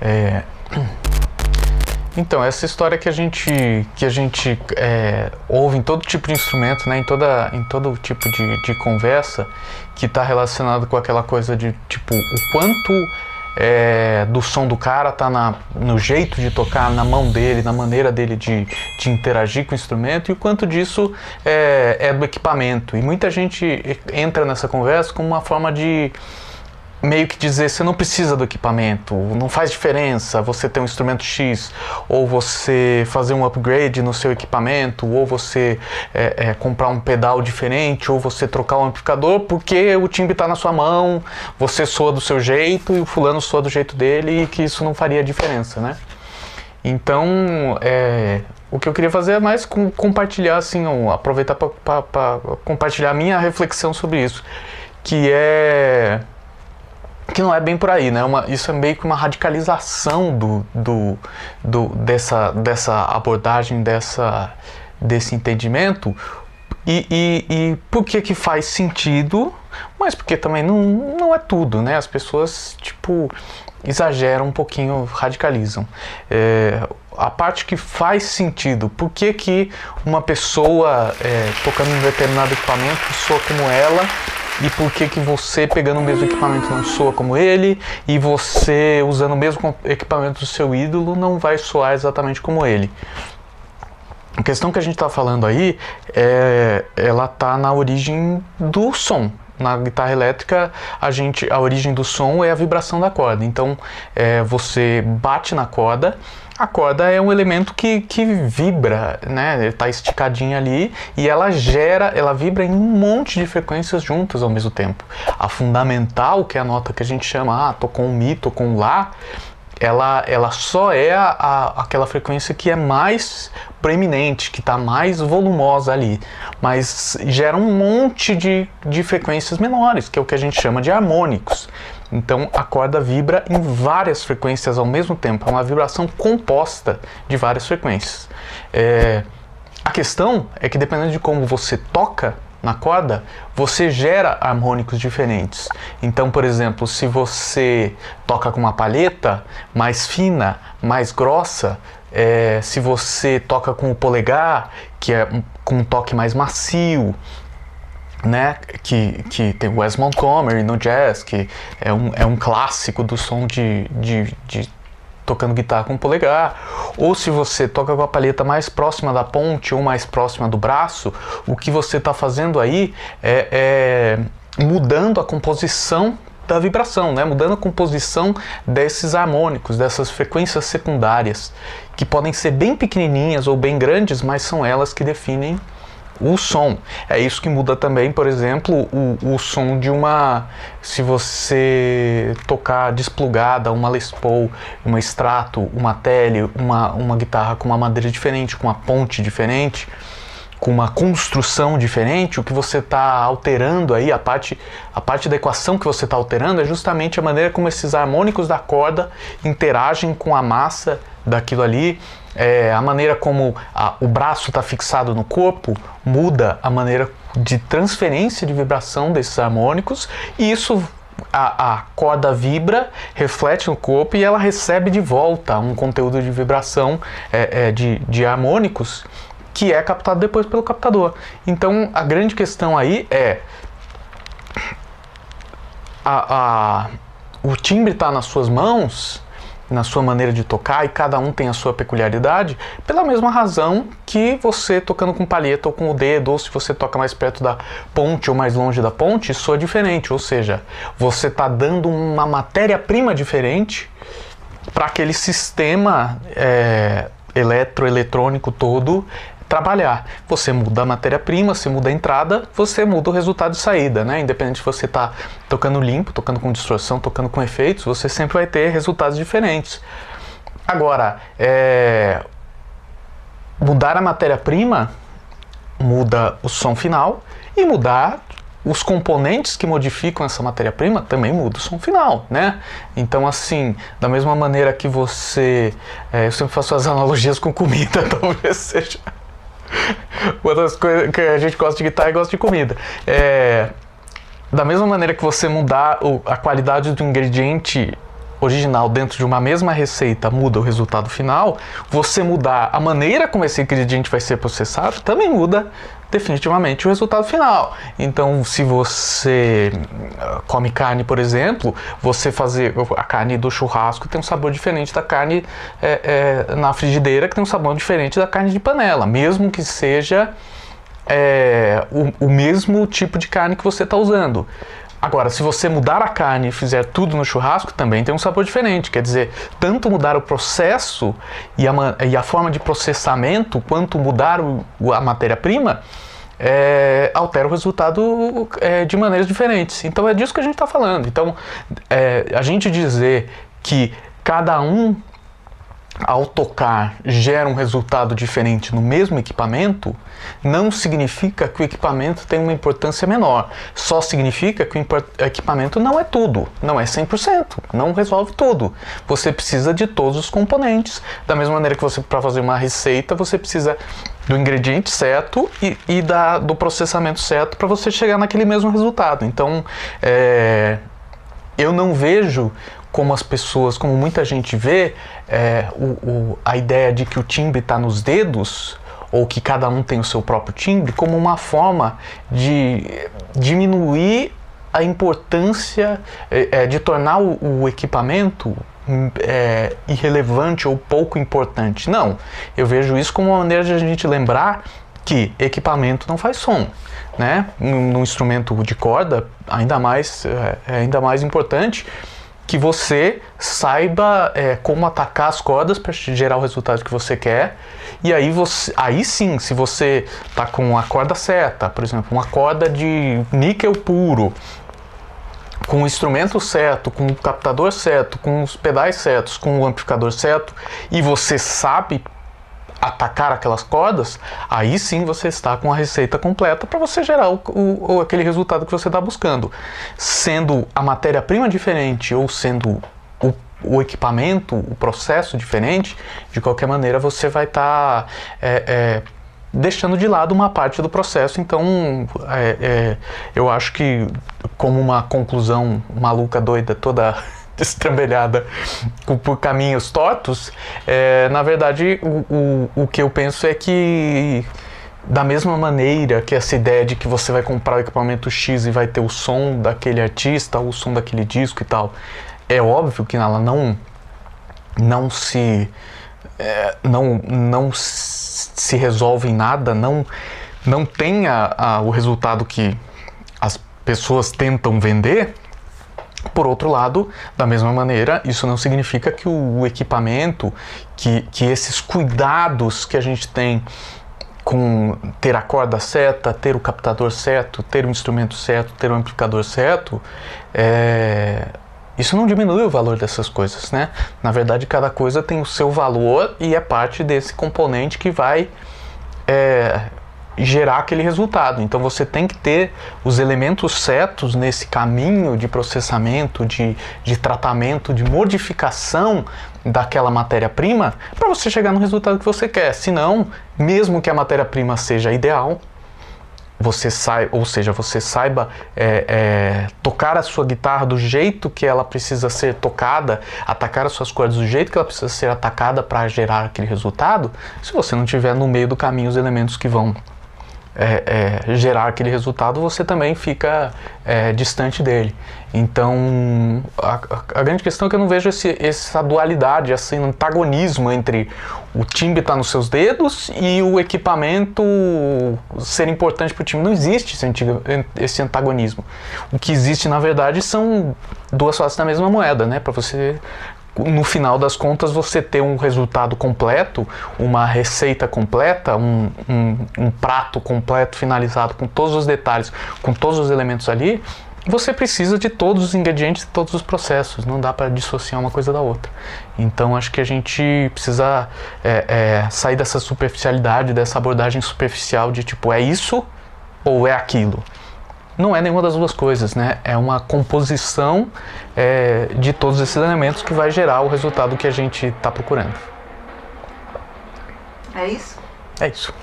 É, então, essa história que a gente ouve em todo tipo de instrumento, né, em todo tipo de conversa, que está relacionado com aquela coisa de tipo o quanto do som do cara tá no jeito de tocar, na mão dele, na maneira dele de interagir com o instrumento, e o quanto disso é do equipamento. E muita gente entra nessa conversa como uma forma de meio que dizer, você não precisa do equipamento, não faz diferença você ter um instrumento X, ou você fazer um upgrade no seu equipamento, ou você comprar um pedal diferente, ou você trocar um amplificador, porque o timbre está na sua mão, você soa do seu jeito e o fulano soa do jeito dele, e que isso não faria diferença, né? Então, o que eu queria fazer é mais compartilhar, assim, aproveitar para compartilhar a minha reflexão sobre isso, que não é bem por aí, né? Isso é meio que uma radicalização dessa abordagem, desse entendimento. E por que faz sentido, mas porque também não é tudo, né? As pessoas, tipo, exageram um pouquinho, radicalizam. A parte que faz sentido, por que uma pessoa tocando um determinado equipamento soa como ela, e por que você pegando o mesmo equipamento não soa como ele, e você usando o mesmo equipamento do seu ídolo não vai soar exatamente como ele. A questão que a gente está falando aí, ela está na origem do som. Na guitarra elétrica, a origem do som é a vibração da corda. Então, você bate na corda, a corda é um elemento que vibra, né? Está esticadinha ali e ela vibra em um monte de frequências juntas ao mesmo tempo. A fundamental, que é a nota que a gente chama, tocou um Mi, tocou um Lá, ela só é aquela frequência que é mais proeminente, que está mais volumosa ali, mas gera um monte de frequências menores, que é o que a gente chama de harmônicos. Então a corda vibra em várias frequências ao mesmo tempo, é uma vibração composta de várias frequências. A questão é que dependendo de como você toca na corda, você gera harmônicos diferentes. Então, por exemplo, se você toca com uma palheta mais fina, mais grossa, se você toca com o polegar, que é com um toque mais macio, né, que tem o Wes Montgomery no jazz, que é um clássico do som de tocando guitarra com o polegar, ou se você toca com a palheta mais próxima da ponte ou mais próxima do braço, o que você está fazendo aí é mudando a composição da vibração, né? Mudando a composição desses harmônicos, dessas frequências secundárias, que podem ser bem pequenininhas ou bem grandes, mas são elas que definem o som. É isso que muda também, por exemplo, o som de se você tocar desplugada, uma Les Paul, uma Strato, uma Tele, uma guitarra com uma madeira diferente, com uma ponte diferente, com uma construção diferente, o que você está alterando aí, a parte da equação que você está alterando é justamente a maneira como esses harmônicos da corda interagem com a massa daquilo ali. A maneira como o braço está fixado no corpo muda a maneira de transferência de vibração desses harmônicos, e isso a corda vibra, reflete no corpo e ela recebe de volta um conteúdo de vibração de harmônicos que é captado depois pelo captador. Então a grande questão aí o timbre está nas suas mãos, na sua maneira de tocar, e cada um tem a sua peculiaridade, pela mesma razão que você tocando com palheta ou com o dedo, ou se você toca mais perto da ponte ou mais longe da ponte, soa diferente, ou seja, você está dando uma matéria-prima diferente para aquele sistema eletrônico todo trabalhar. Você muda a matéria-prima, você muda a entrada, você muda o resultado de saída, né? Independente se você está tocando limpo, tocando com distorção, tocando com efeitos, você sempre vai ter resultados diferentes. Agora, mudar a matéria-prima muda o som final, e mudar os componentes que modificam essa matéria-prima também muda o som final, né? Então, assim, da mesma maneira que você... eu sempre faço as analogias com comida, talvez seja... uma das coisas que a gente gosta de guitarra e gosta de comida. Da mesma maneira que você mudar a qualidade do ingrediente original dentro de uma mesma receita muda o resultado final, você mudar a maneira como esse ingrediente vai ser processado também muda definitivamente o resultado final. Então, se você come carne, por exemplo, você fazer a carne do churrasco tem um sabor diferente da carne na frigideira, que tem um sabor diferente da carne de panela, mesmo que seja o mesmo tipo de carne que você está usando. Agora, se você mudar a carne e fizer tudo no churrasco, também tem um sabor diferente. Quer dizer, tanto mudar o processo e a forma de processamento, quanto mudar a matéria-prima, altera o resultado de maneiras diferentes. Então, é disso que a gente está falando. Então, a gente dizer que cada um, ao tocar, gera um resultado diferente no mesmo equipamento, não significa que o equipamento tem uma importância menor. Só significa que o equipamento não é tudo, não é 100%, não resolve tudo. Você precisa de todos os componentes. Da mesma maneira que você, para fazer uma receita, você precisa do ingrediente certo e do processamento certo para você chegar naquele mesmo resultado. Então, eu não vejo como as pessoas, como muita gente vê, a ideia de que o timbre está nos dedos, ou que cada um tem o seu próprio timbre, como uma forma de diminuir a importância, de tornar o equipamento irrelevante ou pouco importante. Não, eu vejo isso como uma maneira de a gente lembrar que equipamento não faz som, né? No instrumento de corda, ainda mais importante que você saiba como atacar as cordas para gerar o resultado que você quer. E aí sim, se você está com a corda certa, por exemplo, uma corda de níquel puro, com o instrumento certo, com o captador certo, com os pedais certos, com o amplificador certo, e você sabe atacar aquelas cordas, aí sim você está com a receita completa para você gerar aquele resultado que você está buscando. Sendo a matéria-prima diferente ou sendo o equipamento, o processo diferente, de qualquer maneira você vai estar deixando de lado uma parte do processo. Então, eu acho que, como uma conclusão maluca, doida, toda destrambelhada por caminhos tortos, na verdade o que eu penso é que, da mesma maneira que essa ideia de que você vai comprar o equipamento X e vai ter o som daquele artista, ou o som daquele disco e tal, é óbvio que ela não se resolve em nada, não tem o resultado que as pessoas tentam vender. Por outro lado, da mesma maneira, isso não significa que o equipamento, que esses cuidados que a gente tem com ter a corda certa, ter o captador certo, ter o instrumento certo, ter o amplificador certo, isso não diminui o valor dessas coisas, né? Na verdade, cada coisa tem o seu valor e é parte desse componente que vai gerar aquele resultado. Então você tem que ter os elementos certos nesse caminho de processamento, de tratamento, de modificação daquela matéria-prima para você chegar no resultado que você quer. Senão, mesmo que a matéria-prima seja ideal, você saiba tocar a sua guitarra do jeito que ela precisa ser tocada, atacar as suas cordas do jeito que ela precisa ser atacada para gerar aquele resultado, se você não tiver no meio do caminho os elementos que vão gerar aquele resultado, você também fica distante dele. Então, a grande questão é que eu não vejo essa dualidade, esse antagonismo entre o timbre estar nos seus dedos e o equipamento ser importante para o timbre. Não existe esse antagonismo. O que existe, na verdade, são duas faces da mesma moeda, né? Para você, no final das contas, você ter um resultado completo, uma receita completa, um prato completo, finalizado, com todos os detalhes, com todos os elementos ali, você precisa de todos os ingredientes e todos os processos. Não dá para dissociar uma coisa da outra. Então, acho que a gente precisa sair dessa superficialidade, dessa abordagem superficial de tipo, é isso ou é aquilo? Não é nenhuma das duas coisas, né? É uma composição de todos esses elementos que vai gerar o resultado que a gente está procurando. É isso? É isso.